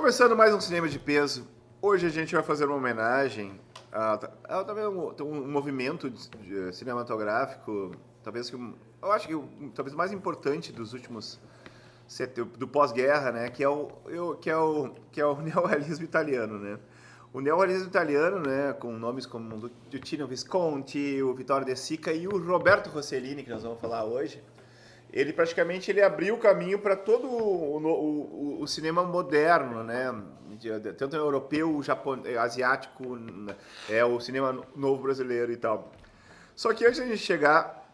Começando mais um Cinema de Peso. Hoje a gente vai fazer uma homenagem a também um movimento cinematográfico, talvez que eu acho que talvez mais importante dos últimos do pós-guerra, né? Que é o neorrealismo italiano, né? O neorrealismo italiano, né? Com nomes como o Tino Visconti, o Vittorio De Sica e o Roberto Rossellini, que nós vamos falar hoje. Ele praticamente abriu o caminho para todo o cinema moderno, né? Tanto europeu, japonês, asiático, o cinema novo brasileiro e tal. Só que antes de a gente chegar,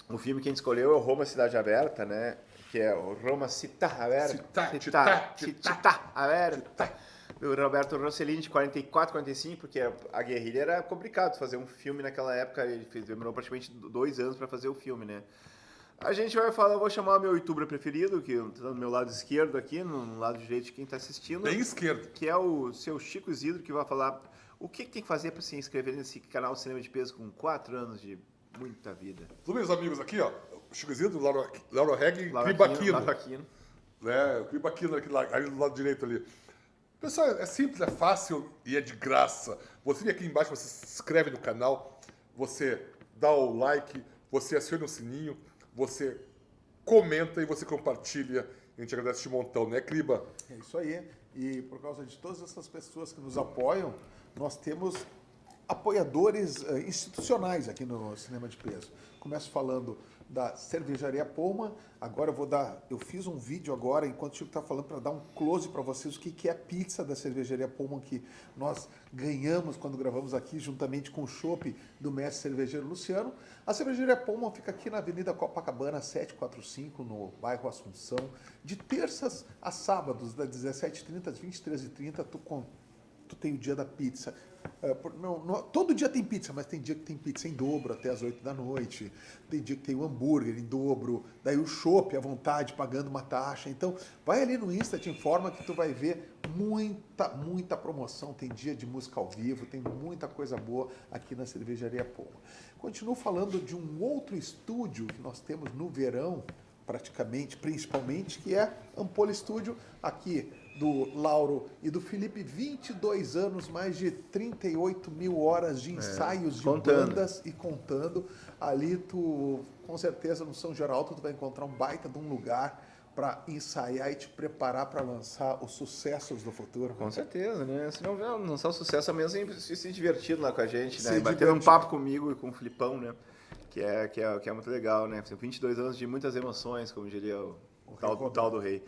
o filme que a gente escolheu é o Roma Cidade Aberta, né? Que é o Roma Città Aberta. Città Aberta. Do Roberto Rossellini, de 44, 45, porque a guerrilha era complicado fazer um filme naquela época. Ele demorou praticamente 2 anos para fazer o filme, né? A gente vai falar, eu vou chamar o meu youtuber preferido, que está do meu lado esquerdo aqui, no lado direito de quem está assistindo. Bem esquerdo. Que é o seu Chico Isidro, que vai falar o que tem que fazer para se inscrever nesse canal Cinema de Peso com 4 anos de muita vida. Todos meus amigos aqui, ó, Chico Isidro, Laura Reg e Cribaquino. Né? O Cribaquino ali do lado direito ali. Pessoal, é simples, é fácil e é de graça. Você vem aqui embaixo, você se inscreve no canal, você dá o like, você aciona o sininho, você comenta e você compartilha. A gente agradece de montão, né, Criba? É isso aí. E por causa de todas essas pessoas que nos apoiam, nós temos apoiadores institucionais aqui no Cinema de Peso. Começo falando da Cervejaria Pullman. Agora eu fiz um vídeo agora, enquanto o Chico está falando, para dar um close para vocês o que é a pizza da Cervejaria Pullman, que nós ganhamos quando gravamos aqui, juntamente com o chopp do mestre cervejeiro Luciano. A Cervejaria Pullman fica aqui na Avenida Copacabana, 745, no bairro Assunção, de terças a sábados, das 17h30 às 23h30, tu tem o dia da pizza. Todo dia tem pizza, mas tem dia que tem pizza em dobro até as 8 da noite. Tem dia que tem o hambúrguer em dobro. Daí o chopp à vontade, pagando uma taxa. Então, vai ali no Insta, te informa que tu vai ver muita promoção. Tem dia de música ao vivo, tem muita coisa boa aqui na Cervejaria Pullman. Continuo falando de um outro estúdio que nós temos no verão, principalmente, que é Ampola Studio, aqui do Lauro e do Felipe, 22 anos, mais de 38 mil horas de ensaios de bandas e contando. Ali tu, com certeza, no São Geraldo, tu vai encontrar um baita de um lugar para ensaiar e te preparar para lançar os sucessos do futuro. Com certeza, né? Se não lançar o sucesso, mesmo se divertindo lá com a gente, né? Bater um papo comigo e com o Filipão, né? Que é muito legal, né? 22 anos de muitas emoções, como diria o tal do rei.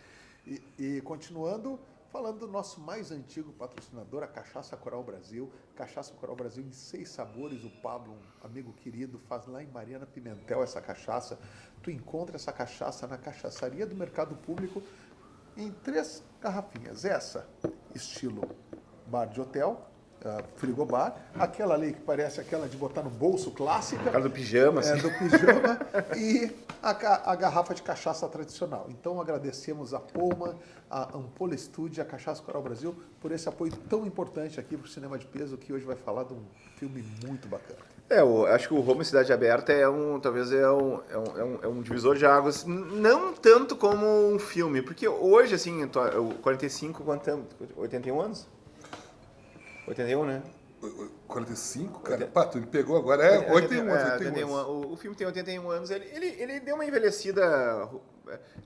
E continuando, falando do nosso mais antigo patrocinador, a Cachaça Coral Brasil. Cachaça Coral Brasil em 6 sabores. O Pablo, um amigo querido, faz lá em Mariana Pimentel essa cachaça. Tu encontra essa cachaça na cachaçaria do Mercado Público em 3 garrafinhas. Essa, estilo bar de hotel, frigobar, aquela ali que parece aquela de botar no bolso, clássica. Aquela do pijama, assim. Do pijama. E a garrafa de cachaça tradicional. Então agradecemos a Pullman, a Ampola Studio, a Cachaça Coral Brasil, por esse apoio tão importante aqui para o Cinema de Peso, que hoje vai falar de um filme muito bacana. Eu acho que o Roma Cidade Aberta talvez é um divisor de águas, não tanto como um filme, porque hoje, assim, 45, 81 anos? 81, né? 45, cara? Pá, tu me pegou agora. 81. O filme tem 81 anos. Ele deu uma envelhecida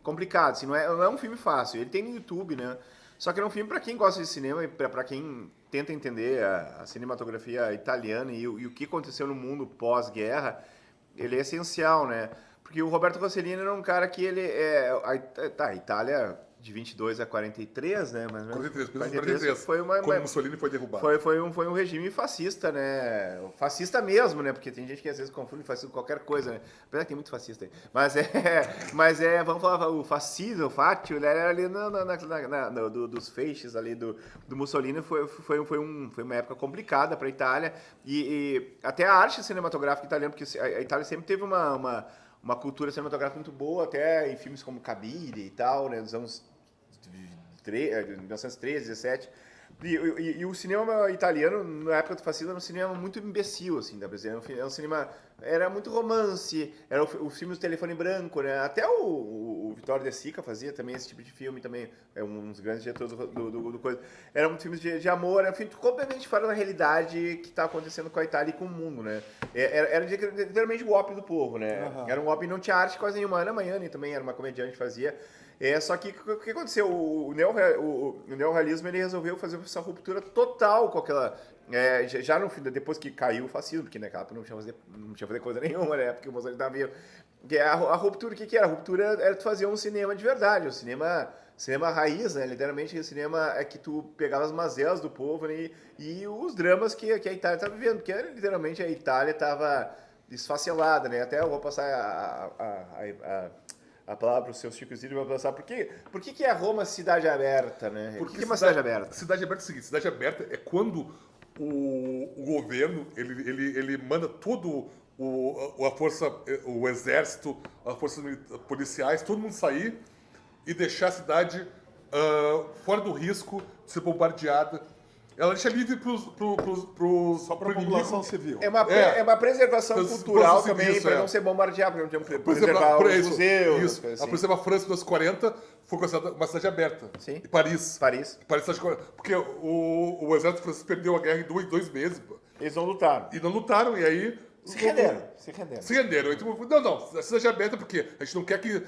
complicada, assim, não é um filme fácil. Ele tem no YouTube, né? Só que é um filme para quem gosta de cinema e para quem tenta entender a cinematografia italiana e o que aconteceu no mundo pós-guerra, ele é essencial, né? Porque o Roberto Rossellini era um cara que a Itália de 22 a 43, né? Mas 43. Foi quando Mussolini foi derrubado. Foi um regime fascista, né? Fascista mesmo, né? Porque tem gente que às vezes confunde fascismo com qualquer coisa, né? Apesar que tem muito fascista aí. Mas vamos falar, o fascismo, o fátio, ele era ali dos feixes ali do Mussolini. Foi uma época complicada para a Itália. E até a arte cinematográfica italiana, porque a Itália sempre teve uma cultura cinematográfica muito boa, até em filmes como Cabide e tal, né? Nos anos 1913, 17. E o cinema italiano, na época do fascismo, era um cinema muito imbecil, assim, da Brasil. Era um cinema... Era muito romance, era o filme do Telefone Branco, né? Até o Vittorio De Sica fazia também esse tipo de filme, também é um dos grandes diretores do coisa. Eram filmes de amor, era um filme completamente fora da realidade que está acontecendo com a Itália e com o mundo, né? Era literalmente o ópio do povo, né? Uhum. Era um ópio, não tinha arte quase nenhuma. Ana Maiani também era uma comediante que fazia. Só que o que aconteceu? O neorrealismo ele resolveu fazer essa ruptura total com aquela... já no fim, depois que caiu o fascismo, porque naquela época não tinha fazer coisa nenhuma, né? Porque o Mussolini estava vivo. A ruptura, o que era? A ruptura era tu fazer um cinema de verdade, um cinema raiz, né? Literalmente, o cinema é que tu pegava as mazelas do povo, né? E os dramas que a Itália estava vivendo, porque literalmente a Itália estava esfacelada, né? Até eu vou passar a palavra para o seu Chico Zilli vai passar. Por que é Roma cidade aberta, né? Porque o que é uma cidade aberta? Cidade aberta é o seguinte, cidade aberta é quando o governo, ele manda todo a força, o exército, as forças policiais, todo mundo sair e deixar a cidade fora do risco de ser bombardeada. Ela deixa livre só para a população civil. É uma preservação cultural também, para não ser bombardeado, para não preservar os museus. Isso. Assim. Por exemplo, a França, nos anos 40, foi considerada uma cidade aberta. Sim. E Paris. Porque o exército francês perdeu a guerra em 2 meses. Eles não lutaram. E não lutaram, e aí... Se renderam. Então, não, a cidade é aberta porque a gente não quer que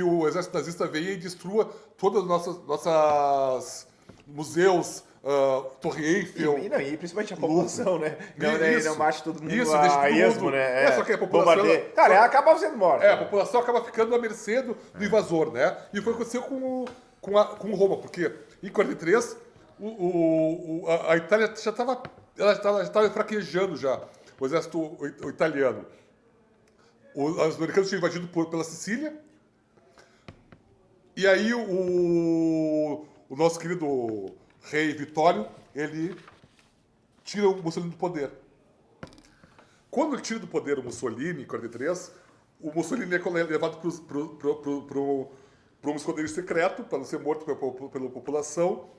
o exército nazista venha e destrua todas as nossas museus, Torre Eiffel. E principalmente a população, né? Não mate todo mundo deixa a esmo, mundo. né? Só que a população... Cara, ela acaba sendo morta. A população acaba ficando à mercê do invasor, né? E foi o que aconteceu com Roma, porque em 43 a Itália já estava fraquejando já, o exército italiano. Os americanos tinham invadido pela Sicília, e aí o nosso querido rei Vitório, ele tira o Mussolini do poder. Quando ele tira do poder o Mussolini, em 43, o Mussolini é levado para um esconderijo secreto, para não ser morto pela população.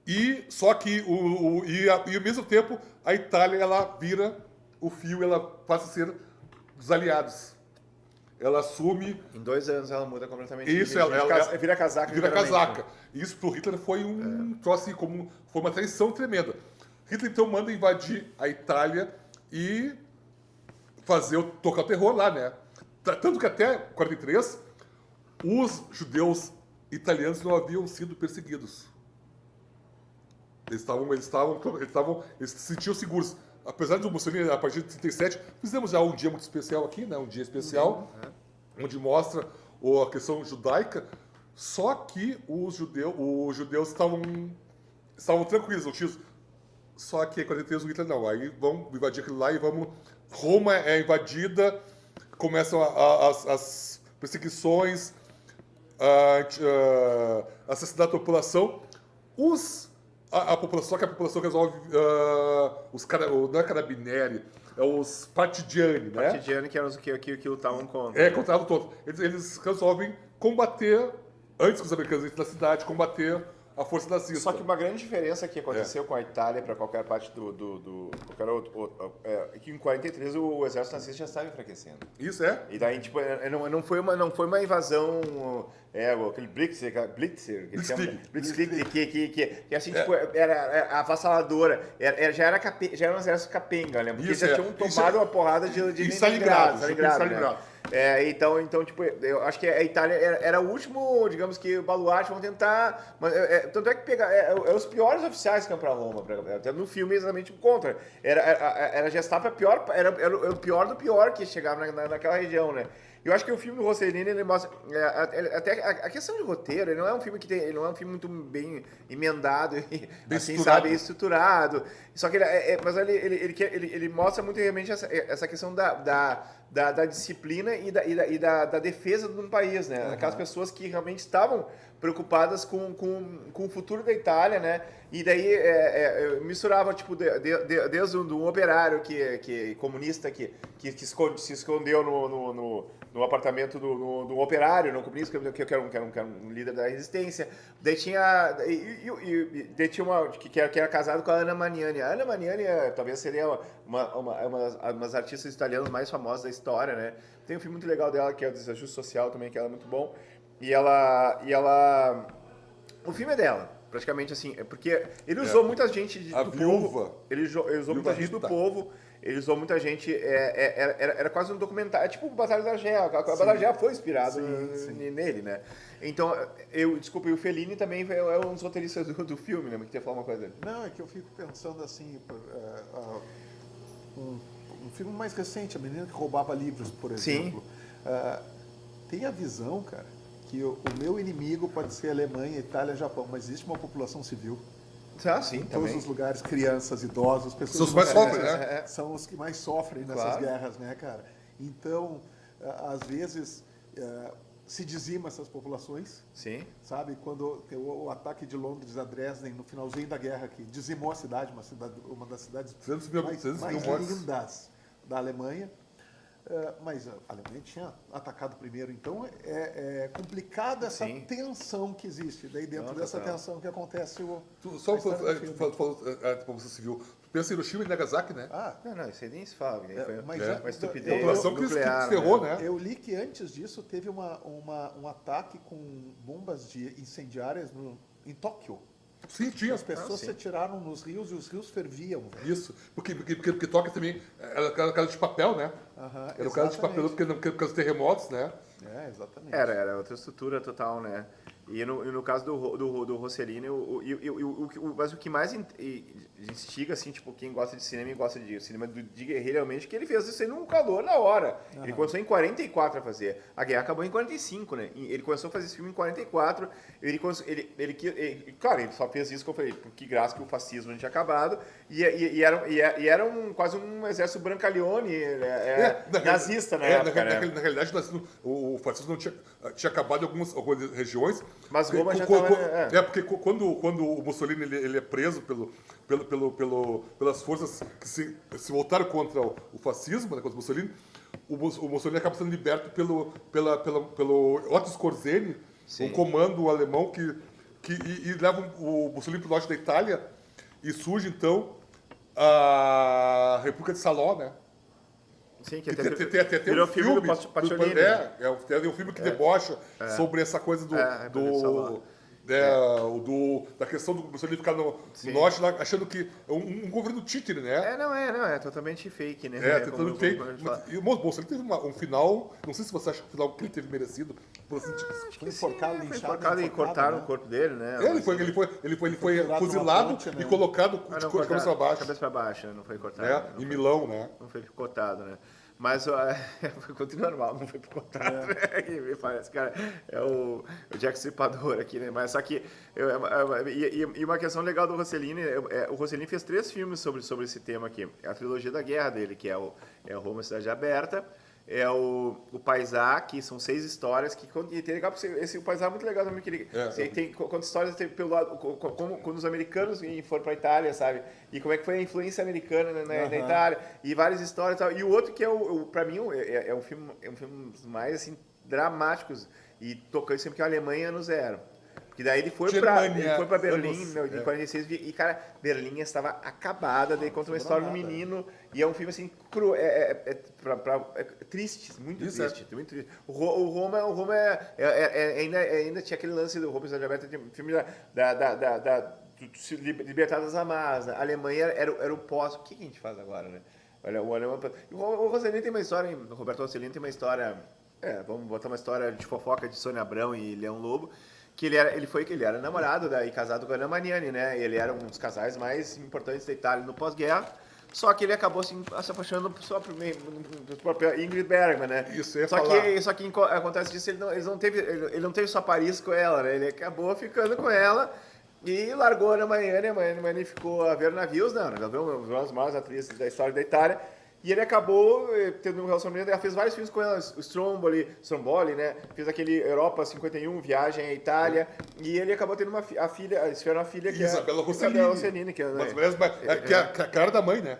E só que ao mesmo tempo a Itália ela vira o fio, ela passa a ser dos aliados. Ela assume. Em 2 anos ela muda completamente. Isso, ela vira casaca. Vira casaca. Isso pro Hitler foi troço assim, foi uma traição tremenda. Hitler então manda invadir a Itália e tocar o terror lá, né? Tanto que até 43 os judeus italianos não haviam sido perseguidos. Eles se sentiam seguros. Apesar do Mussolini, a partir de 37, fizemos já um dia muito especial aqui, né? Um dia especial, onde mostra a questão judaica, só que os judeus estavam tranquilos, não tinham... Só que em 43 o Hitler não, aí vamos invadir aquilo lá e vamos... Roma é invadida, começam as perseguições, assassinato da população. A população, só que a população resolve, não é carabinieri, é os partigiani, né? Partigiani que eram os que lutavam contra. Contra todos. Eles resolvem combater, antes que os americanos entrem na cidade, combater a força nazista. Só que uma grande diferença que aconteceu com a Itália para qualquer parte qualquer outro é que em 43 o exército nazista já estava enfraquecendo. Isso é. E daí, tipo, não foi uma invasão, aquele Blitzkrieg, que assim, tipo, era avassaladora. Já era um exército capenga, né? Porque eles já tinham tomado uma porrada de Stalingrado. Né? Então, tipo, eu acho que a Itália era o último, digamos que, baluarte, vão tentar... tanto é que pegar... os piores oficiais que iam pra Roma, até no filme exatamente contra. Era a Gestapo era o pior do pior que chegava naquela região, né? Eu acho que o filme do Rossellini, ele mostra... até a questão de roteiro, ele não é um filme ele não é um filme muito bem emendado, bem assim, estruturado. Sabe, estruturado. Só que ele mostra muito realmente essa questão da disciplina e da defesa de um país, né? Aquelas pessoas que realmente estavam preocupadas com o futuro da Itália, né? E daí misturava, tipo, desde um operário que comunista que se escondeu no apartamento do operário, no comunista, que era um líder da resistência. Daí tinha, daí tinha uma que era casado com a Anna Magnani. A Anna Magnani talvez seria uma das artistas italianas mais famosas da história, né? Tem um filme muito legal dela, que é o Desajuste Social também, que ela é muito bom. E ela... O filme é dela, praticamente assim, porque ele usou muita gente do povo. Ele usou muita gente do povo. Ele usou muita gente. Era quase um documentário. É tipo Batalha da Algésia. A Batalha da Algésia foi inspirado nele, né? Então, desculpa, e o Fellini também é um dos roteiristas do filme, né? Mas que ia falar uma coisa dele. Não, é que eu fico pensando assim. Um filme mais recente, A Menina que Roubava Livros, por exemplo. Tem a visão, cara, que o meu inimigo pode ser Alemanha, Itália, Japão, mas existe uma população civil. Sim, em todos os lugares, crianças, idosos, pessoas... São os que mais sofrem, né? São os que mais sofrem nessas guerras, né, cara? Então, às vezes, se dizima essas populações. Sim. Sabe? Quando o ataque de Londres a Dresden, no finalzinho da guerra, que dizimou a cidade, uma das cidades mais lindas da Alemanha. Mas a Alemanha tinha atacado primeiro, então é complicada essa tensão que existe. Daí dentro dessa tensão que acontece Só falou como você civil. Tu pensa em Hiroshima e Nagasaki, né? Não, isso aí nem se fala. Foi uma estupidez. A população que ferrou, né? Eu li que antes disso teve um ataque com bombas incendiárias em Tóquio. Sim, tinha. As pessoas se atiraram nos rios e os rios ferviam. Velho. Isso, porque Tóquio também era aquela de papel, né? Era o cara de papel porque os terremotos, né? Exatamente. Era outra estrutura total, né? E no caso do Rossellini, mas o que mais instiga, assim, tipo, quem gosta de cinema e gosta de cinema de guerrilha, realmente, que ele fez isso aí num calor na hora. Ele começou em 44 a fazer. A guerra acabou em 45, né? Ele começou a fazer esse filme em 44. Claro, ele só fez isso que eu falei, porque graças que o fascismo não tinha acabado. E era quase um exército brancaleone, nazista na época, né? Na realidade, o fascismo não tinha acabado em algumas regiões. Mas Roma já estava... porque quando o Mussolini ele é preso pelas forças que se voltaram contra o fascismo, né, contra o Mussolini, o Mussolini acaba sendo liberto pelo Otto Skorzeny, um comando alemão e leva o Mussolini para o norte da Itália e surge, então, a República de Saló, né? Sim, tem um filme do Pasolini. Tem um filme que debocha sobre essa coisa da questão do Mussolini ficar no norte, lá, achando que é um governo títere, né? É totalmente fake, né? Totalmente fake. E o Mussolini teve um final, não sei se você acha que o final que ele teve merecido. Foi enforcado, linchado e cortaram o corpo dele, né? Ele foi fuzilado e colocado de cabeça para baixo. Cabeça para baixo, não foi cortado. Em Milão, né? Não foi picotado, né? Mas foi continua normal, não foi picotado. Me parece, cara, é o Jack Stripador aqui, né? Mas só que... E uma questão legal do Rossellini, o Rossellini fez 3 filmes sobre esse tema aqui. A trilogia da guerra dele, que é o Roma, Cidade Aberta, é o Paisà, que são 6 histórias, e tem legal, o Paisà é muito legal também, que ele conta histórias pelo lado, quando os americanos foram para a Itália, sabe? E como é que foi a influência americana na Itália, e várias histórias e tal. E o outro que para mim, é um filme mais, assim, dramáticos, e tocando sempre que a Alemanha anos 0. Porque daí ele foi para Berlim em 46 e, cara, Berlim estava acabada, daí conta uma história do menino, e é um filme assim, cru, triste, muito triste, muito triste. O Roma ainda tinha aquele lance do Roma Cidade Aberta, tinha um filme se libertar das amarras, né? A Alemanha era o pós, o que a gente faz agora, né? Olha, o Rossellini tem uma história, o Roberto Rossellini tem uma história, vamos botar uma história de fofoca de Sônia Abrão e Leão Lobo, que ele era namorado e casado com a Anna Magnani, né? Ele era um dos casais mais importantes da Itália no pós-guerra, só que ele acabou se apaixonando por própria Ingrid Bergman, né? Isso, eu ia só que acontece disso, ele não teve só Paris com ela, né? Ele acabou ficando com ela e largou a Anna Magnani ficou a ver navios, não, viu as maiores atrizes da história da Itália. E ele acabou tendo um relacionamento, ela fez vários filmes com ela, o Stromboli, né? Fez aquele Europa 51, Viagem à Itália, e ele acabou tendo a filha, eles tiveram uma filha que Isabela Rossellini. Isabela Rossellini, que é, né? Que é a cara da mãe, né?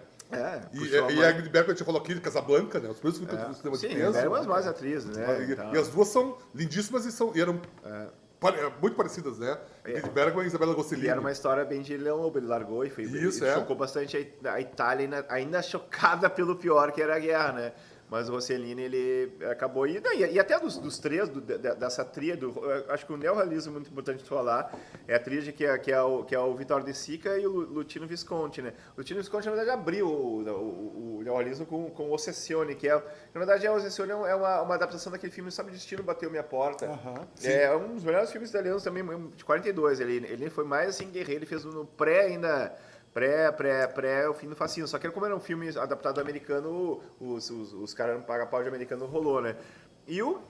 E a Ingrid Bergman, a gente falou aqui, de Casablanca, né? Os primeiros filmes do cinema de peso. Sim, eram as mais atrizes, né? E as duas são lindíssimas e eram muito parecidas, né? Ingrid Bergman e Isabela Rossellini. E era uma história bem de Leão Lobo, ele largou e foi... Isso, ele chocou bastante a Itália, ainda chocada pelo pior que era a guerra, né? Mas o Rossellini, ele acabou... E até dos três, dessa tríade, acho que o neorrealismo é muito importante de falar, é a tríade que é o Vittorio De Sica e o Luchino Visconti, né? O Luchino Visconti, na verdade, abriu o neorrealismo com o Ossessione, que é... Na verdade, o Ossessione é uma adaptação daquele filme Sabe o Destino Bateu Minha Porta. É um dos melhores filmes italianos também, de 42. Ele foi mais, assim, guerreiro, ele fez no pré ainda... o fim do fascismo. Só que como era um filme adaptado americano, os caras não pagam pau de americano, rolou, né? E o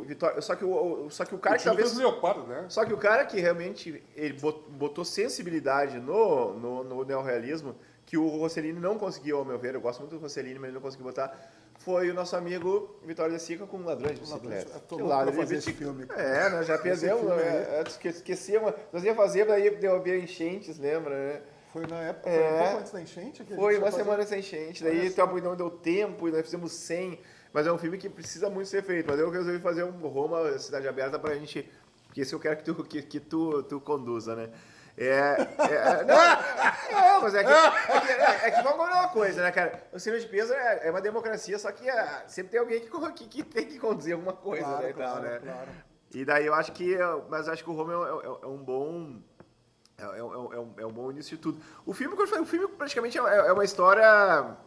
Vitória... Só que o cara que talvez... Leopardo, né? Só que o cara que realmente ele botou sensibilidade no neorrealismo, que o Rossellini não conseguiu, ao meu ver, eu gosto muito do Rossellini, mas ele não conseguiu botar, foi o nosso amigo Vittorio De Sica com Ladrões de Bicicleta. Que lado fazer esse filme. Nós já perdemos, esquecemos. Nós ia fazer, daí deu enchentes, lembra, né? Foi na época, foi um pouco antes da enchente? Foi uma semana antes da enchente, daí não deu tempo, e nós fizemos 100, mas é um filme que precisa muito ser feito. Mas eu resolvi fazer um Roma, Cidade Aberta, pra gente, porque esse eu quero que tu conduza, né? Mas é que vamos combinar uma coisa, né, cara? O cinema de peso é uma democracia, só que sempre tem alguém que tem que conduzir alguma coisa, claro, né? Claro, né? claro. E daí eu acho que o Roma é um bom... É um bom início de tudo. O filme praticamente é uma história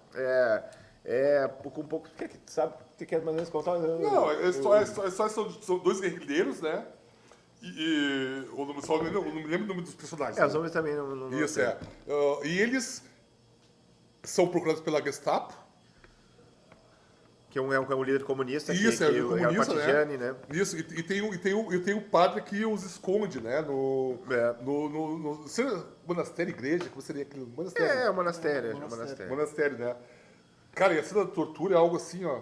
com um pouco... Sabe? Você quer mais ou menos contar? Não, são dois guerrilheiros, né? Eu não me lembro o nome dos personagens. Os homens também não Isso, e eles são procurados pela Gestapo. Que é um líder comunista. Isso, que é o comunista, o Partigiani, né? Isso, e tem o padre que os esconde, né? No monastério, igreja, como seria aquilo? Monastério. Monastério, né? Cara, e a cena da tortura é algo assim, ó.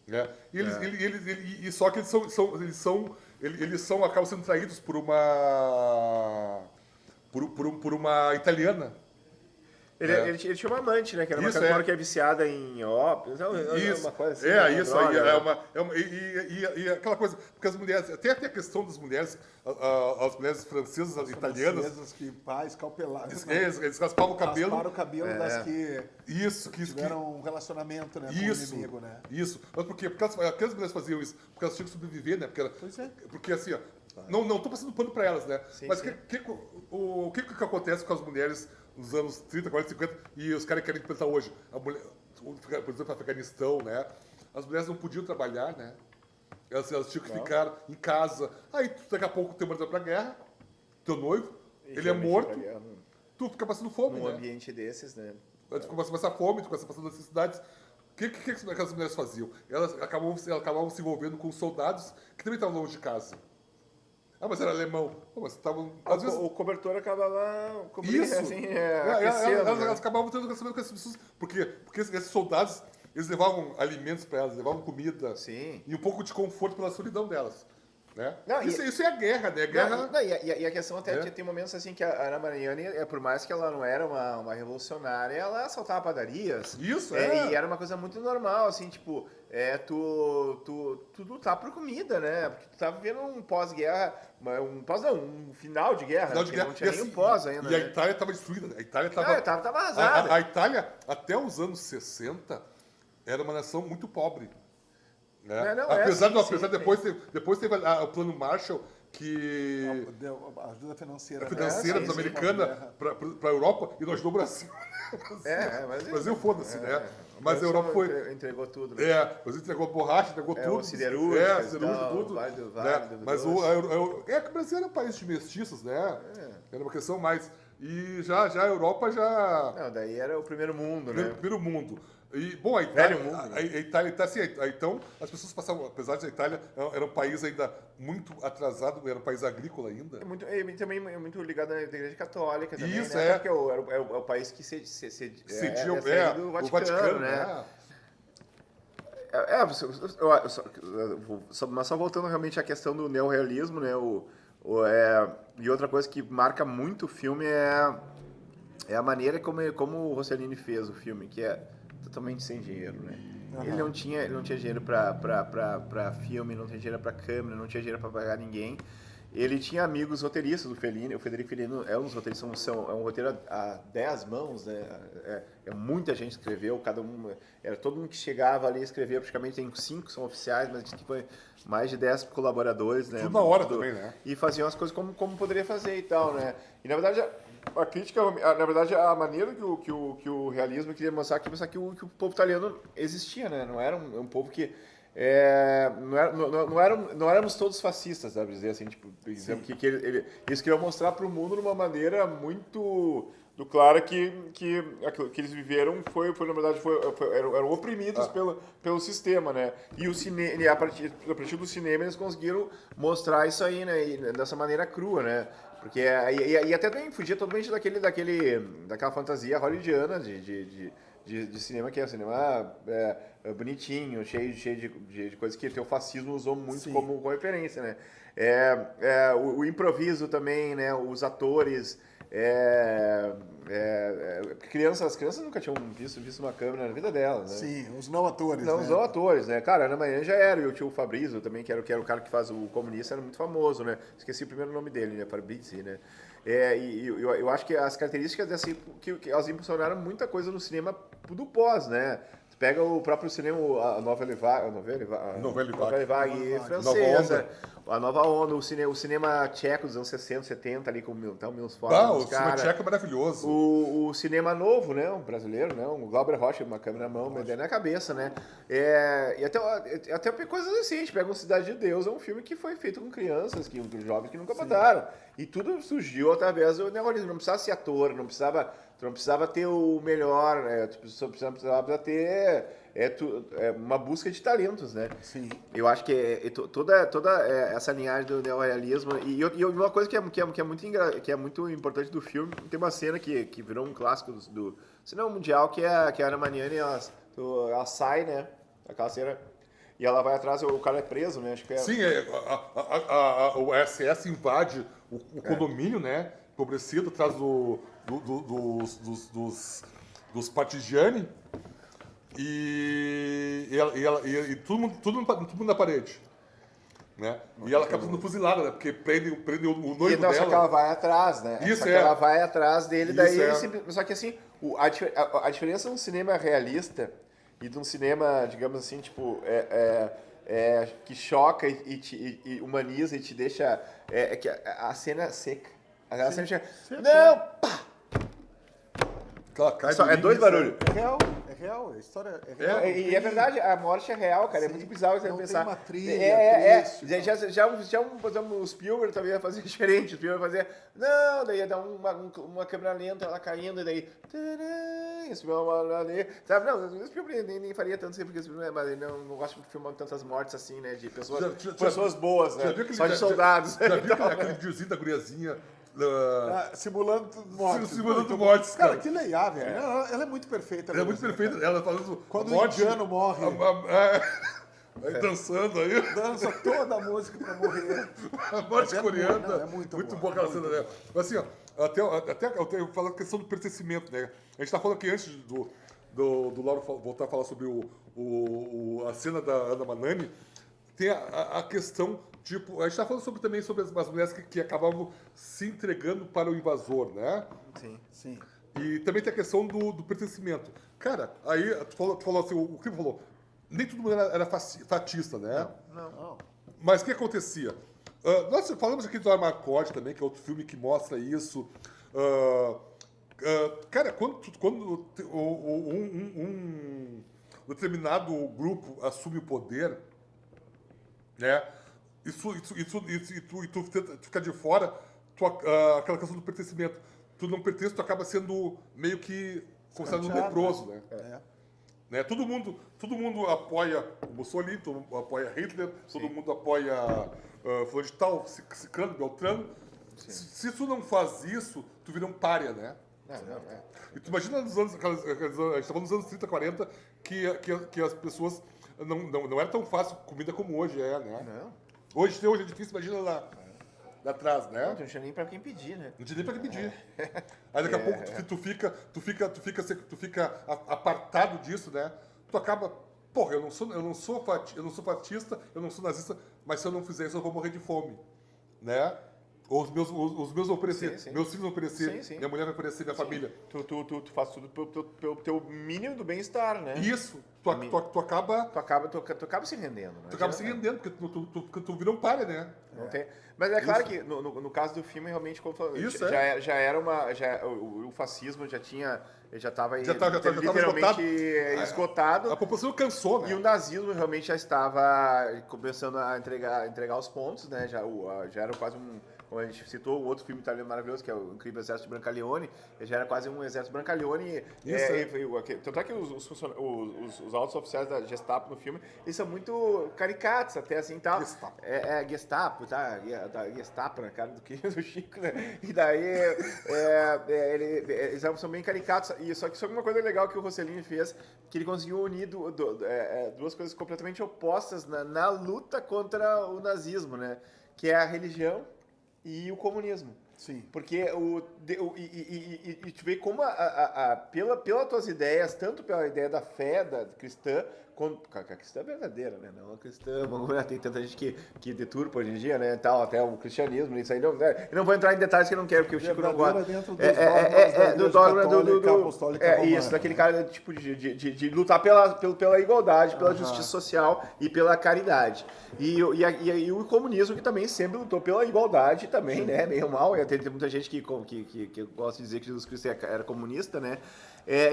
Né? E só que eles acabam sendo traídos por uma italiana. Ele tinha uma amante, né? Que era uma cantora que é viciada em ópio. Isso. Uma coisa assim. Isso aí. E aquela coisa. Porque as mulheres. Até a questão das mulheres. As mulheres francesas, as italianas. Francesas que escalpelaram. Eles raspavam o cabelo. Rasparam o cabelo das que tiveram um relacionamento, né, com o inimigo, né? Isso. Mas por quê? Porque as mulheres faziam isso? Porque elas tinham que sobreviver, né? Porque assim, ó. Não tô passando pano pra elas, né? Sim, mas sim. O que acontece com as mulheres nos anos 30, 40, 50 e os caras querem pensar hoje? A mulher, por exemplo, no Afeganistão, né? As mulheres não podiam trabalhar, né? Elas tinham que ficar em casa. Aí, daqui a pouco, teu marido vai pra guerra, teu noivo, ele é morto, tu fica passando fome, num né? ambiente desses, né? Tu começa a passar fome, tu começa a passar necessidades. O que aquelas mulheres faziam? Elas acabavam se envolvendo com soldados que também estavam longe de casa. Mas era alemão. Mas estavam... O cobertor acabava aquecendo. Elas né? acabavam tendo relacionamento com essas pessoas. Porque esses soldados, eles levavam alimentos para elas, levavam comida. Sim. E um pouco de conforto pela solidão delas. Né? Isso é a guerra, né? E a questão até tem momentos assim que a Ana Mariani, por mais que ela não era uma revolucionária, ela assaltava padarias. Isso, E era uma coisa muito normal, assim, tipo, tu lutar por comida, né? Porque tu tava vivendo um pós-guerra, um final de guerra, não tinha nem um pós ainda. E a Itália estava destruída, né? A Itália tava arrasada. A Itália, até os anos 60, era uma nação muito pobre. Né? Apesar depois teve o plano Marshall, que a ajuda financeira dos americanos para a Europa, e não ajudou o Brasil. Mas o Brasil foda-se, né? Mas a Europa entregou tudo, né? O Brasil entregou borracha, entregou tudo. Siderúrgico, tudo. Que o Brasil era um país de mestiços, né? Era uma questão mais. E já a Europa já. Não, daí era o primeiro mundo, né? Primeiro mundo. E, bom, a Itália está assim, então as pessoas passavam, apesar de a Itália era um país ainda muito atrasado, era um país agrícola ainda. Também é muito ligado à Igreja Católica também, isso, né? Porque é o país que cedia o Vaticano, né? Mas só voltando realmente à questão do neorrealismo, né? E outra coisa que marca muito o filme é a maneira como o Rossellini fez o filme, que é totalmente sem dinheiro, né? Uhum. Ele não tinha dinheiro para filme, não tinha dinheiro para câmera, não tinha dinheiro para pagar ninguém. Ele tinha amigos roteiristas do Fellini. O Federico Fellini é um dos roteiristas, é um roteiro a 10 mãos, né? Muita gente escreveu, cada um, era todo mundo que chegava ali escrevia, praticamente tem 5 são oficiais, mas diz que foi mais de 10 colaboradores, né? Tudo na hora também, né? E faziam as coisas como poderia fazer e tal, né? E na verdade a crítica, na verdade a maneira que o realismo queria mostrar que o povo italiano existia, né? Não era um povo que não éramos todos fascistas, dá pra dizer assim, tipo, exemplo, que eles queriam mostrar para o mundo de uma maneira muito clara que eles viveram na verdade eram oprimidos pelo sistema, né? E o cinema, a partir do cinema eles conseguiram mostrar isso aí, né? E dessa maneira crua, né? Porque e até também fugia totalmente daquela fantasia hollywoodiana de cinema, que é cinema bonitinho, cheio de coisas que o fascismo usou muito como referência, né? O improviso também, né? Os atores, as crianças nunca tinham visto uma câmera na vida delas, né? Sim, os não atores, Não, né? os não atores, né? Cara, Ana Maria já era, e o tio Fabrício também, que era o cara que faz o Comunista, era muito famoso, né? Esqueci o primeiro nome dele, né? Fabrizio, né? Eu acho que as características assim, que elas impulsionaram muita coisa no cinema do pós, né? Tu pega o próprio cinema, a Nouvelle Vague francesa, a nova onda, o cinema tcheco dos anos 60, 70, ali com o Milos Forman. O cinema tcheco é maravilhoso. O cinema novo, né? O brasileiro, né? O Glauber Rocha, uma câmera na mão, medendo na cabeça, né? E até coisas assim, a gente pega o Cidade de Deus, é um filme que foi feito com crianças, jovens que nunca botaram. E tudo surgiu através do neorrealismo. Não precisava ser ator, tu não precisava ter o melhor, tu precisava ter uma busca de talentos, né? Sim. Eu acho que toda essa linhagem do neorrealismo e uma coisa que é muito importante do filme, tem uma cena que virou um clássico do cinema mundial, que é a Ana Magnani, ela sai, né? Aquela cena. E ela vai atrás, o cara é preso, né? Acho que Sim, o SS invade o condomínio, né? Empobrecido, atrás dos partigiani. E todo mundo na parede. Né? E ela acaba sendo fuzilada, né? Porque prende o noivo dela. Só que ela vai atrás, né? Isso, ela vai atrás dele, daí Isso, só que assim, a diferença de um cinema realista e de um cinema, digamos assim, tipo, que choca e humaniza e te deixa... que a cena seca. A cena chega... Não! Pá! É dois barulhos. É real, a história é real. E é verdade, a morte é real, cara. Sim, É muito bizarro você não pensar. tem uma trilha, triste, O Spielberg também ia fazer diferente. O Spielberg ia fazer. Não, daí ia dar uma câmera lenta, ela caindo, e daí. Sabe? Não, o Spielberg nem faria tanto assim, porque o Spielberg mas ele não gosta de filmar tantas mortes assim, né? De pessoas boas, né? Só de soldados. Já viu aquele videozinho da guriazinha? Simulando mortes. Simulando mortes, cara. Que legal, velho. Ela é muito perfeita. Ela é muito perfeita. Ela falando quando o indiano morre. Aí dançando aí. Dança toda a música pra morrer. A morte coreana. É muito boa aquela cena, né? Mas assim, ó, até eu falo a questão do pertencimento, né? A gente tá falando aqui antes do Lauro voltar a falar sobre a cena da Ana Magnani, tem a questão. Tipo, a gente tá falando também sobre as mulheres que acabavam se entregando para o invasor, né? Sim. E também tem a questão do pertencimento. Cara, aí tu falou assim, o que falou? Nem todo mundo era fatista, né? Não. Mas o que acontecia? Nós falamos aqui do Armarcord também, que é outro filme que mostra isso. Cara, quando um determinado grupo assume o poder, né? E tu fica de fora, aquela questão do pertencimento. Tu não pertence, tu acaba sendo meio que considerado um leproso, né? Né? Todo mundo apoia o Mussolini, todo mundo apoia Hitler, todo mundo apoia fulano de tal, Ciclano, Beltrano. Se tu não faz isso, tu vira um pária, né? E tu imagina nos anos, a gente tá falando dos anos 30, 40, que as pessoas não era tão fácil comida como hoje é, né? Não. Hoje é difícil, imagina lá atrás, né? Não tinha nem pra quem pedir, né? Não tinha nem pra quem pedir. Aí daqui a pouco tu fica apartado disso, né? Tu acaba, porra, eu não sou fatista, eu não sou nazista, mas se eu não fizer isso eu vou morrer de fome, né? Ou os meus vão perecer, meus filhos vão perecer, minha mulher vai perecer, minha família. Tu faz tudo pelo teu mínimo do bem-estar, né? Isso, tu acaba... Tu acaba se rendendo, né? Tu acaba se rendendo, porque tu vira um palha, né? Não tem. Mas é claro que no caso do filme, realmente, como falou, Isso, já era uma. O fascismo já tinha. Já estava literalmente esgotado. A população cansou, né? E o nazismo realmente já estava começando a entregar os pontos, né? Já era quase um. Como a gente citou, o outro filme italiano maravilhoso, que é o Incrível Exército de Brancaleone, já era quase um exército Brancaleone. Tanto é que os altos oficiais da Gestapo no filme, eles são muito caricatos até, assim, tal. Gestapo. Gestapo, tá? Gestapo na cara do Chico, né? E daí, eles são bem caricatos. E só que uma coisa legal que o Rossellini fez, que ele conseguiu unir duas coisas completamente opostas na luta contra o nazismo, né? Que é a religião e o comunismo. Sim. Porque tu vê como pelas tuas ideias, tanto pela ideia da fé cristã, a cristã é verdadeira, né? Não a cristã, tem tanta gente que deturpa hoje em dia, né? Tal, até o cristianismo, isso aí não. Eu não vou entrar em detalhes que eu não quero, porque o Chico não gosta. Do dogma isso, daquele cara tipo de lutar pela igualdade, pela justiça social e pela caridade. E o comunismo, que também sempre lutou pela igualdade também, né? Meio mal. Tem muita gente que gosta de dizer que Jesus Cristo era comunista, né?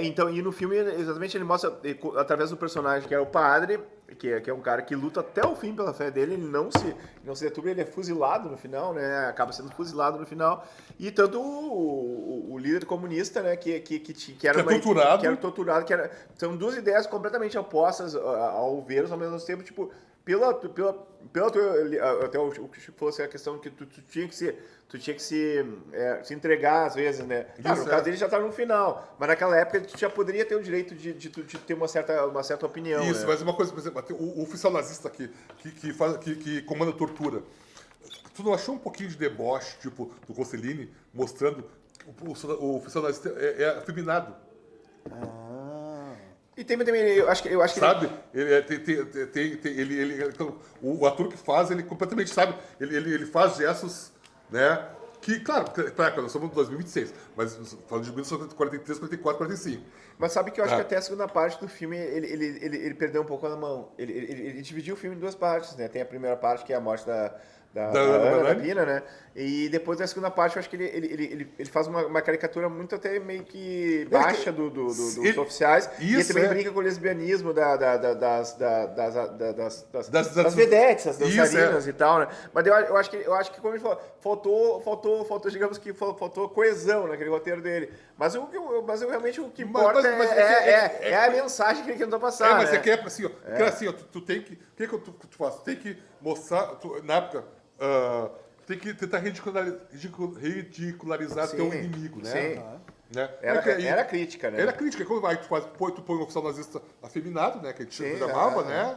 Então, e no filme, exatamente, ele mostra, através do personagem que é o padre, que é um cara que luta até o fim pela fé dele, ele não se deturpa, ele é fuzilado no final, né? Acaba sendo fuzilado no final. E tanto o líder comunista, né? Que era torturado. Que era torturado, são duas ideias completamente opostas ao ver, ao mesmo tempo, tipo, até o Chico falou assim, a questão que tu tinha que se entregar às vezes, né? Claro, no caso dele já estava no final, mas naquela época tu já poderia ter o direito de ter uma certa opinião. Isso, né? mas uma coisa, por exemplo, o oficial nazista que comanda a tortura, tu não achou um pouquinho de deboche, tipo, do Rossellini, mostrando que o oficial nazista é afeminado? E tem também, eu acho que sabe? O ator que faz, ele completamente sabe, ele faz gestos, né? Que, claro, nós somos em 2026, mas falando de 1943, 44, 45. Mas sabe que eu acho que até a segunda parte do filme, ele perdeu um pouco na mão. Ele dividiu o filme em duas partes, né? Tem a primeira parte, que é a morte da Pina, né? E depois da segunda parte, eu acho que ele faz uma caricatura muito até meio que baixa dos oficiais. E ele também brinca com o lesbianismo das vedetes, as dançarinas e tal, né? Mas eu acho que como ele falou, faltou, digamos que faltou coesão naquele roteiro dele. Mas realmente o que importa é a mensagem que ele tentou passar. Mas né? é que é assim, ó, tu tem que. O que tu faz? Tu tem que mostrar. Na época. Tem que tentar ridicularizar teu inimigo, né? Sim. Né? Era crítica, né? Era crítica. Como vai? Tu põe um oficial nazista afeminado, né? Que a gente chamava, né?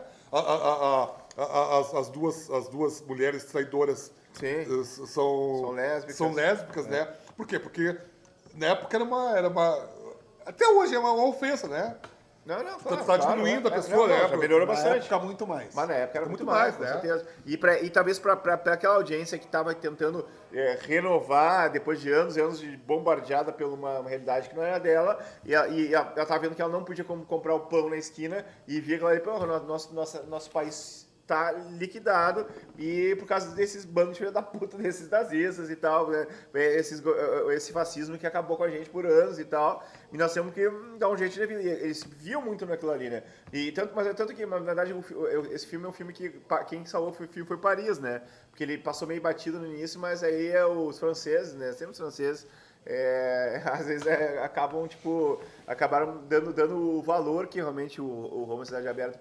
As duas mulheres traidoras são lésbicas, né? Por quê? Porque na época era uma até hoje é uma ofensa, né? Não, tu tá diminuindo a pessoa, né? Já melhorou bastante. Na época, muito mais. Mas na época era muito mais, com certeza. E talvez para aquela audiência que estava tentando renovar, depois de anos e anos de bombardeada por uma realidade que não era dela, e ela estava vendo que ela não podia comprar o pão na esquina, e via que ela nosso país tá liquidado, e por causa desses bandos de filha da puta, desses nazistas e tal, né? Esse fascismo que acabou com a gente por anos e tal, e nós temos que dar um jeito de vida. Eles viam muito naquilo ali, né? Tanto que, na verdade, esse filme é um filme que quem salvou foi Paris, né? Porque ele passou meio batido no início, mas aí os franceses, né? Sempre os franceses às vezes acabam, tipo, acabaram dando o valor que realmente o Roma Cidade Aberta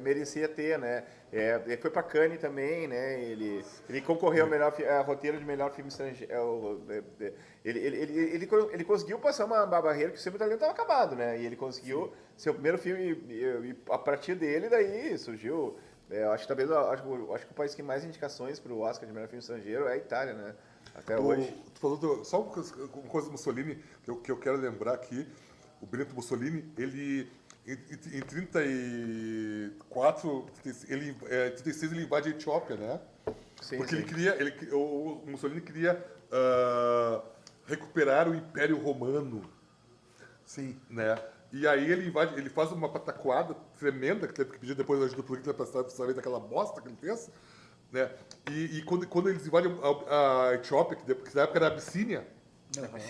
merecia ter, né? Ele foi para Cannes também, né? Ele concorreu ao melhor roteiro de melhor filme estrangeiro. Ele conseguiu passar uma barreira que o Sempre Italiano estava acabado, né? E ele conseguiu ser o primeiro filme e a partir dele daí surgiu. Eu acho que talvez acho que o país que mais indicações para o Oscar de melhor filme estrangeiro é a Itália, né? Até hoje. Tu falou só uma coisa do Mussolini que eu quero lembrar aqui. O Benito Mussolini, ele em 34, em 36 ele invade a Etiópia, né? Sim, porque sim. o Mussolini queria recuperar o Império Romano. Sim. Né? E aí ele faz uma pataquada tremenda, que teve que pedir depois ajuda pro Hitler para sair daquela bosta que ele fez. Né? E quando eles invadem a Etiópia, que na época era a Abissínia,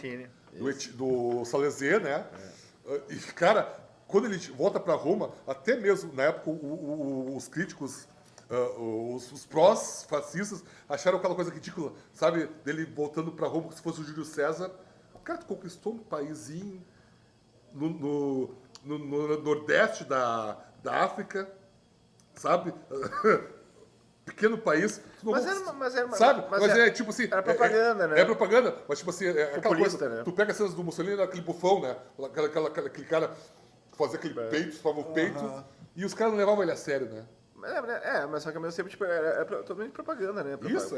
China. do Salazar, né? E, cara, quando ele volta para Roma, até mesmo na época os críticos, os prós-fascistas, acharam aquela coisa ridícula, sabe? Dele voltando para Roma como se fosse o Júlio César. O cara conquistou um paísinho no nordeste da África, sabe? Pequeno país. Sabe? Tipo assim. Era propaganda, né? É propaganda, mas tipo assim, aquela coisa. Né? Tu pega as cenas do Mussolini, aquele bufão, né? Aquele cara que fazia aquele peito, falava o peito, e os caras não levavam ele a sério, né? Mas só que ao mesmo tempo, tipo, era totalmente propaganda, né? Isso,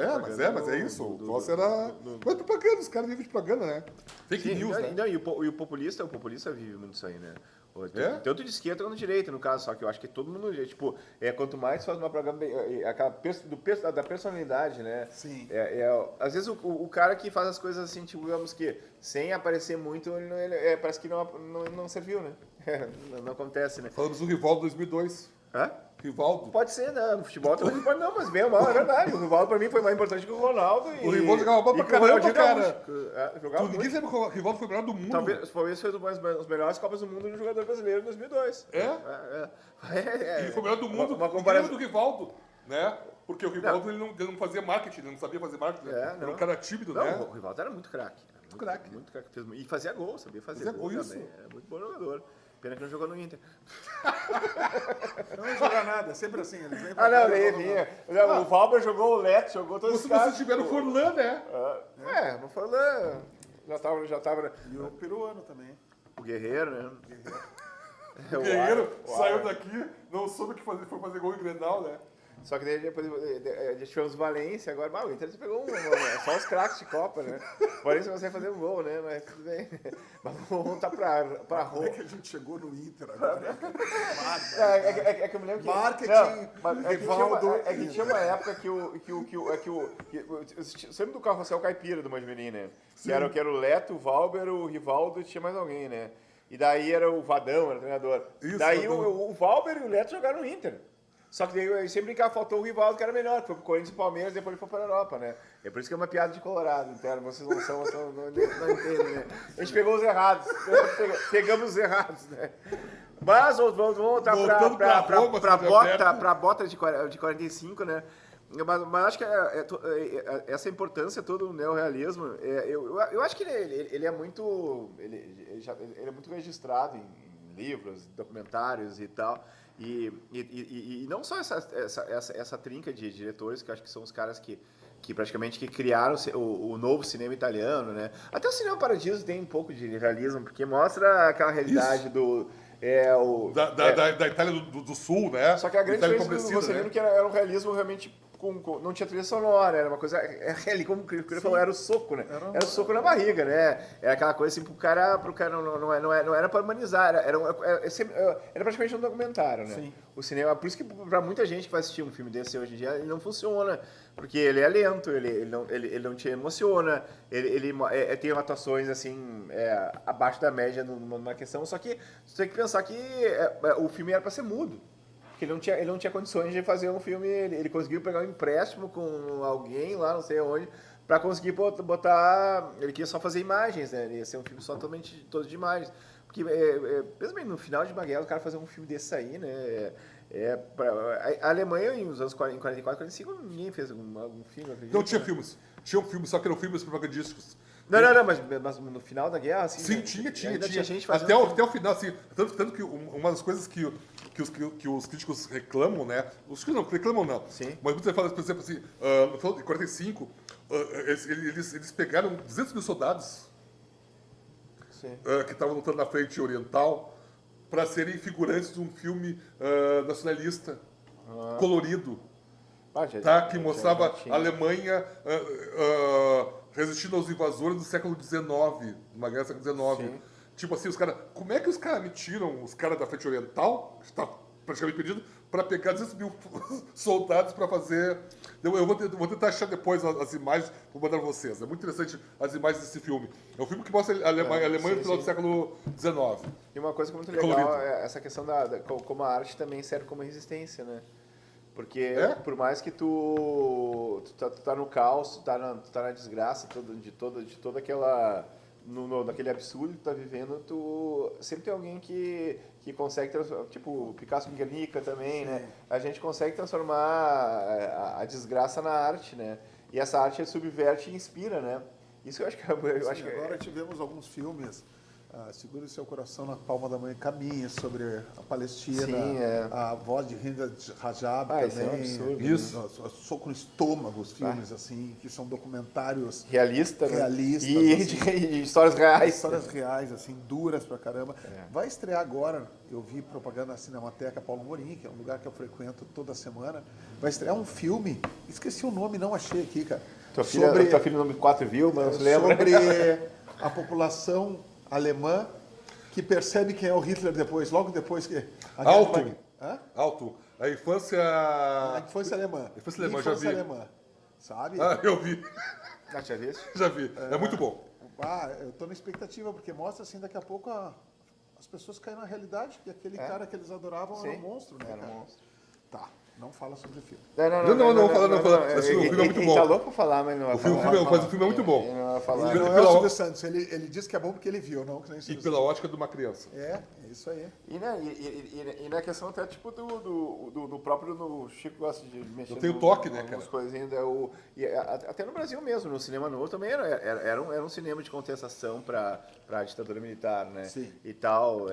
mas é isso. O troço era. Mas propaganda, os caras vivem de propaganda, né? Fake news, né? Não, e o populista vive muito isso aí, né? Tanto de esquerda quanto de direita, no caso, só que eu acho que todo mundo, tipo, quanto mais faz uma propaganda, da personalidade, né? Sim. Às vezes o cara que faz as coisas assim, tipo, digamos que, sem aparecer muito, parece que não serviu, né? Não acontece, né? Falamos do Rivaldo 2002. Hã? Rivaldo. Pode ser, né? No futebol também pode não, mas bem ou mal, é verdade. O Rivaldo pra mim foi mais importante que o Ronaldo. O Rivaldo jogava bola pra caramba, cara. Ninguém sabe que o Rivaldo foi o melhor do mundo. Talvez fez as melhores Copas do Mundo no jogador brasileiro em 2002. Ele foi o melhor do mundo. Uma comparação do Rivaldo, né? Porque o Rivaldo ele não fazia marketing, ele não sabia fazer marketing. Era um cara tímido, né? O Rivaldo era muito craque. Muito craque. E fazia gol, sabia fazer gol isso. também. Era muito bom jogador. Pena que não jogou no Inter. Não joga nada, sempre assim. Eles vêm Vinha. O Valber jogou, o Leto jogou todos os caras. Vocês tiveram o Forlan, né? O Forlan já tava... E o peruano também. O Guerreiro, né? O Guerreiro saiu daqui, não soube o que fazer, foi fazer gol em Grenal, né? Só que daí depois tivemos Valência, agora o Inter pegou só os craques de Copa, né? O Valência consegue fazer um gol, né? Mas tudo bem. Mas vamos voltar pra Roma. Como é que a gente chegou no Inter agora? É que eu me lembro que... Marketing, Rivaldo... É que tinha uma época que sempre do Carrossel Caipira do Manjumini, né? Que era o Leto, o Valber, o Rivaldo e tinha mais alguém, né? E daí era o Vadão, era o treinador. Isso, daí o Valber e o Leto jogaram no Inter. Só que daí eu sempre brincava, faltou o Rivaldo, que era melhor, que foi pro Corinthians e Palmeiras, depois ele foi pra Europa, né? É por isso que é uma piada de Colorado, interno, vocês não entendem, né? A gente pegou os errados, pegamos os errados, né? Mas vamos voltar pra bota de 45, né? Mas acho que essa importância toda do neorrealismo, eu acho que ele é muito registrado em livros, documentários e tal. E não só essa trinca de diretores, que eu acho que são os caras que praticamente criaram o novo cinema italiano, né? Até o Cinema Paradiso tem um pouco de realismo, porque mostra aquela realidade da Itália do Sul, né? Só que a grande diferença do Rossellino que era um realismo realmente não tinha trilha sonora, era uma coisa ali, como o Cris falou, era o soco, né? Era o soco na barriga, né? Era aquela coisa assim pro cara não era para humanizar, era praticamente um documentário, né? Sim. O cinema, por isso que para muita gente que vai assistir um filme desse hoje em dia, ele não funciona, porque ele é lento, ele não te emociona, ele tem atuações assim abaixo da média numa questão, só que você tem que pensar que o filme era para ser mudo. Ele não tinha condições de fazer um filme, ele conseguiu pegar um empréstimo com alguém lá, não sei onde, para conseguir botar, ele queria só fazer imagens, né? Ele ia ser um filme só totalmente todo de imagens. Porque, mesmo no final de Maguela, o cara fazer um filme desse aí, né? A Alemanha, nos anos 44, 45, ninguém fez algum filme, acredito. Não tinha filmes. Tinham filmes, só que eram filmes propagandísticos. Não, mas no final da guerra, assim... Sim, tinha. Gente fazendo... Até o final, assim, tanto que uma das coisas que os críticos reclamam, né? Os críticos não reclamam não. Sim. Mas você fala, por exemplo, assim, em 45, eles pegaram 200 mil soldados que estavam lutando na frente oriental para serem figurantes de um filme nacionalista, colorido. Que mostrava a Alemanha resistindo aos invasores do século XIX, uma guerra do século XIX. Sim. Tipo assim, como é que os caras me tiram, os caras da frente oriental, que está praticamente perdido, para pegar 200 mil soldados para fazer... Eu vou tentar achar depois as imagens, vou mandar para vocês. É muito interessante as imagens desse filme. É um filme que mostra a Alemanha no final do século XIX. E uma coisa que é muito legal é essa questão como a arte também serve como resistência, né? Porque por mais que tu tá no caos, tu tá na desgraça de toda aquela... naquele absurdo que tu tá vivendo, tu sempre tem alguém que consegue transformar, tipo Picasso com Guernica também, né? A gente consegue transformar a desgraça na arte, né? E essa arte subverte e inspira, né? Isso eu acho que agora tivemos alguns filmes, Segure Seu Coração na Palma da Mão e Caminhe, sobre a Palestina. Sim, a Voz de Hinda Rajab também. Isso é um absurdo. Isso. Soco no Estômago, os filmes, assim, que são documentários realistas, né? E assim, histórias reais. Histórias reais, assim, duras pra caramba. Vai estrear agora, eu vi propaganda na Cinemateca Paulo Morim, que é um lugar que eu frequento toda semana. Vai estrear um filme, esqueci o nome, não achei aqui, cara. Tua filha o nome 4 viu, mas não se lembra. Sobre a população alemã que percebe quem é o Hitler logo depois que... Alto. A infância alemã. Já vi. Sabe? Eu vi. Já viu? Já vi. É muito bom. Eu tô na expectativa, porque mostra assim, daqui a pouco as pessoas caem na realidade que aquele cara que eles adoravam era um monstro, né? Era um monstro. Tá. Não fala sobre o filme. Não fala. O filme é muito bom. Tá louco pra falar, mas não vai falar. Mas o filme é muito bom. Ele não vai falar. Ele não é o Silvio Santos. Ele diz que é bom porque ele viu, não que nem E pela ótica de uma criança. É isso aí. E na questão até tipo do próprio do Chico gosta de mexer. Eu tenho toque, né, cara? Coisinhas, até no Brasil mesmo, no cinema novo também era um cinema de contestação para a ditadura militar, né? Sim. E tal.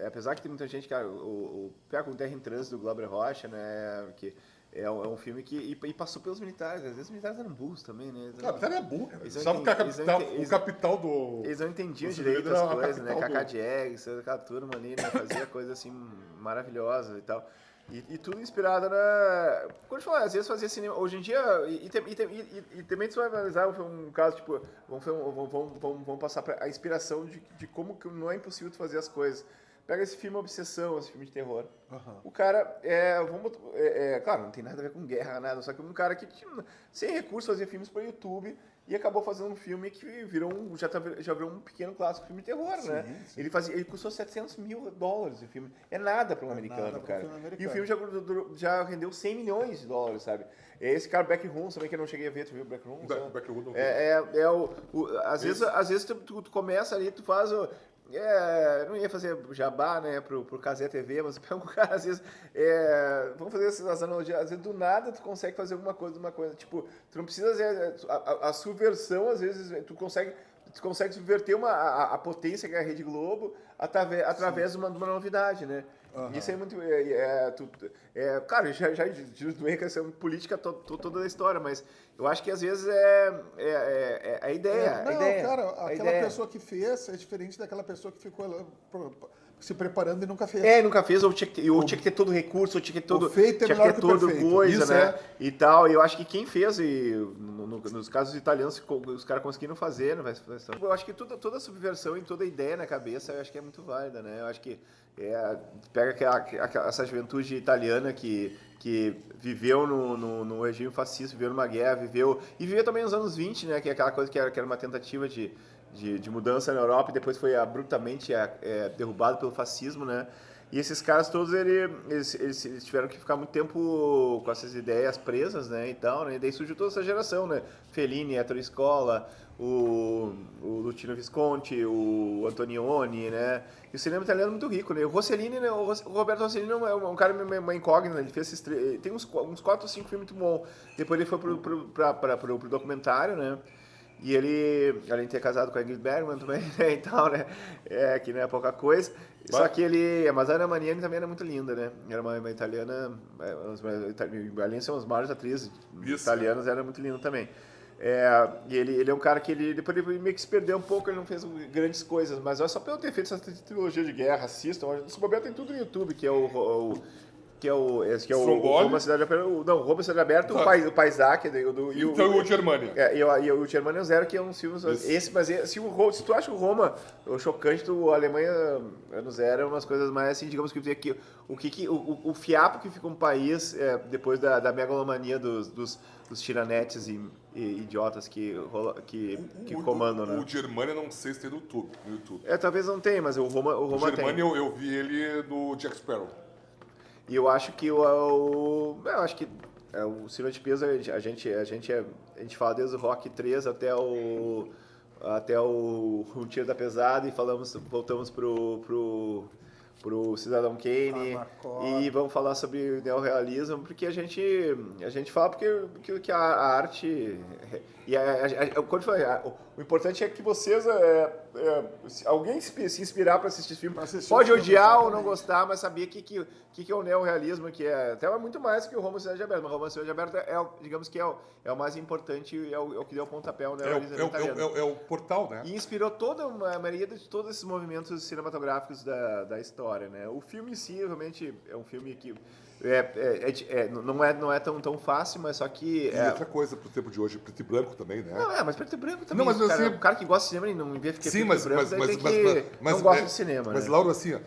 Apesar que tem muita gente, cara, o Pega com Terra em Trânsito do Glauber Rocha, né? Que é um filme que passou pelos militares. Às vezes os militares eram burros também, né? O militar é burro, cara. Sabe que o capital do... Eles não entendiam direito as coisas, né? Cacá Diegues, aquela turma ali, né? Fazia coisa assim maravilhosa e tal. E tudo inspirado na... Quando eu falo, às vezes fazia cinema... Hoje em dia... E também você vai analisar um caso, tipo... Vamos passar para a inspiração de como que não é impossível tu fazer as coisas. Pega esse filme Obsessão, esse filme de terror. O cara, claro, não tem nada a ver com guerra, nada. Só que um cara que, sem recursos, fazia filmes para YouTube e acabou fazendo um filme que já virou um pequeno clássico filme de terror, né? Sim. Ele custou $700 mil o filme. É nada para um americano, cara. E o filme já rendeu $100 milhões, sabe? Esse cara, Backrooms, também que eu não cheguei a ver, tu viu Backrooms? Backrooms não vi. Às vezes tu começa ali, tu faz não ia fazer jabá, né, pro Casé TV, mas pega um cara, às vezes, vamos fazer essas analogias, às vezes do nada tu consegue fazer alguma coisa, tipo, tu não precisa fazer, a subversão, às vezes, tu consegue subverter a potência que é a Rede Globo através de uma novidade, né? Isso é muito... Claro, já doei questão política toda a história, mas eu acho que às vezes é a ideia. Cara, aquela pessoa que fez é diferente daquela pessoa que ficou lá se preparando e nunca fez. Nunca fez, ou tinha que ter todo o recurso, ou tinha que ter todo... O feito é melhor que o perfeito. Coisa, isso né? E tal, e eu acho que quem fez, nos casos italianos, os caras conseguiram fazer, né? Eu acho que toda a subversão e toda a ideia na cabeça, eu acho que é muito válida, né? Eu acho que pega essa juventude italiana que viveu no regime fascista, viveu numa guerra, viveu também nos anos 20, né? Que é aquela coisa que era uma tentativa de mudança na Europa e depois foi abruptamente derrubado pelo fascismo, né? E esses caras todos, eles tiveram que ficar muito tempo com essas ideias presas, né, e tal, né? E daí surgiu toda essa geração, né? Fellini, Ettore Scola, o Luchino Visconti, o Antonioni, né? E o cinema italiano é muito rico, né? O Rossellini, né? O Roberto Rossellini é um cara, uma incógnita, ele fez tem uns 4 ou 5 filmes muito bons. Depois ele foi pro documentário, né? E ele, além de ter casado com a Ingrid Bergman também, né, e tal, né? Que não é pouca coisa. Só que mas a Ana Maniani também era muito linda, né? Era uma italiana, além de ser umas maiores atrizes italianas, era muito linda também. E ele é um cara que depois ele meio que se perdeu um pouco, ele não fez grandes coisas, mas só pelo ter feito essa trilogia de guerra, assistam. Esse bobeiro tem tudo no YouTube, que é o Roma Cidade Aberta. Não, Roma Cidade Aberta, o Paisac e o Germania. E o Germania Zero, que é um filme. Se tu acha o Roma o chocante, o Alemanha Ano Zero é umas coisas mais assim, digamos que o fiapo que fica um país depois da megalomania dos tiranetes e idiotas que comandam, né? O Germania não sei se tem no YouTube. Talvez não tenha, mas o Roma tem. O Germania eu vi ele no Jack Sparrow. E eu acho que o cinema de peso, a gente fala desde o Rock 3 até o Tiro da Pesada e voltamos pro Cidadão Kane e vamos falar sobre neorrealismo, porque a gente fala porque a arte quando o importante é que vocês se alguém se inspirar para assistir esse filme, pode odiar ou não gostar, mas saber o que é o neorrealismo, que é até muito mais que o Roma Cidade Aberta. Mas o Roma Cidade Aberta digamos que é o mais importante e é o que deu o pontapé ao neorrealismo italiano. É o portal, né? E inspirou a maioria de todos esses movimentos cinematográficos da história, né? O filme em si, realmente, é um filme que não é tão fácil, mas só que... E outra coisa pro tempo de hoje, preto e branco também, né? Não, mas preto e branco também. Não, mas o cara que gosta de cinema e não vê que é preto e branco, não gosta de cinema, mas né? Laura, assim,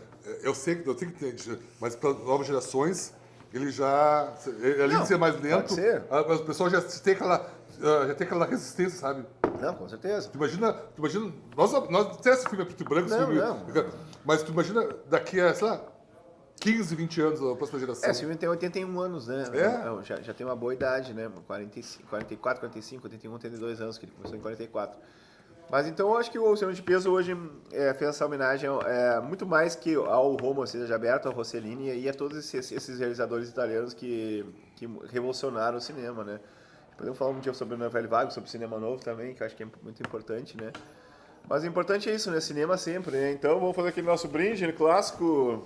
eu sei que mas para novas gerações, ele já... Além de ser mais lento, mas o pessoal já tem aquela resistência, sabe? Não, com certeza. Tu imagina nós esse filme é preto e branco, mas tu imagina daqui a, sei lá, 15, 20 anos, a próxima geração. Esse filme tem 81 anos, né? Já tem uma boa idade, né? 44, 45, 81, 82 anos, que ele começou em 44. Mas então eu acho que o Cinema de Peso hoje fez essa homenagem muito mais que ao Roma Cidade Aberta, ao Rossellini e a todos esses realizadores italianos que revolucionaram o cinema, né? Podemos falar um dia sobre o Novelli Vago, sobre o cinema novo também, que eu acho que é muito importante, né? Mas o importante é isso, né? Cinema sempre, né? Então vamos fazer aquele nosso brinde clássico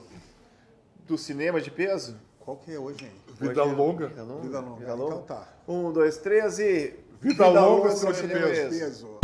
do cinema de peso. Qual que é hoje, hein? Vida longa. Vida longa. Então tá. 1, 2, 3 e... Vida longa, cinema de peso.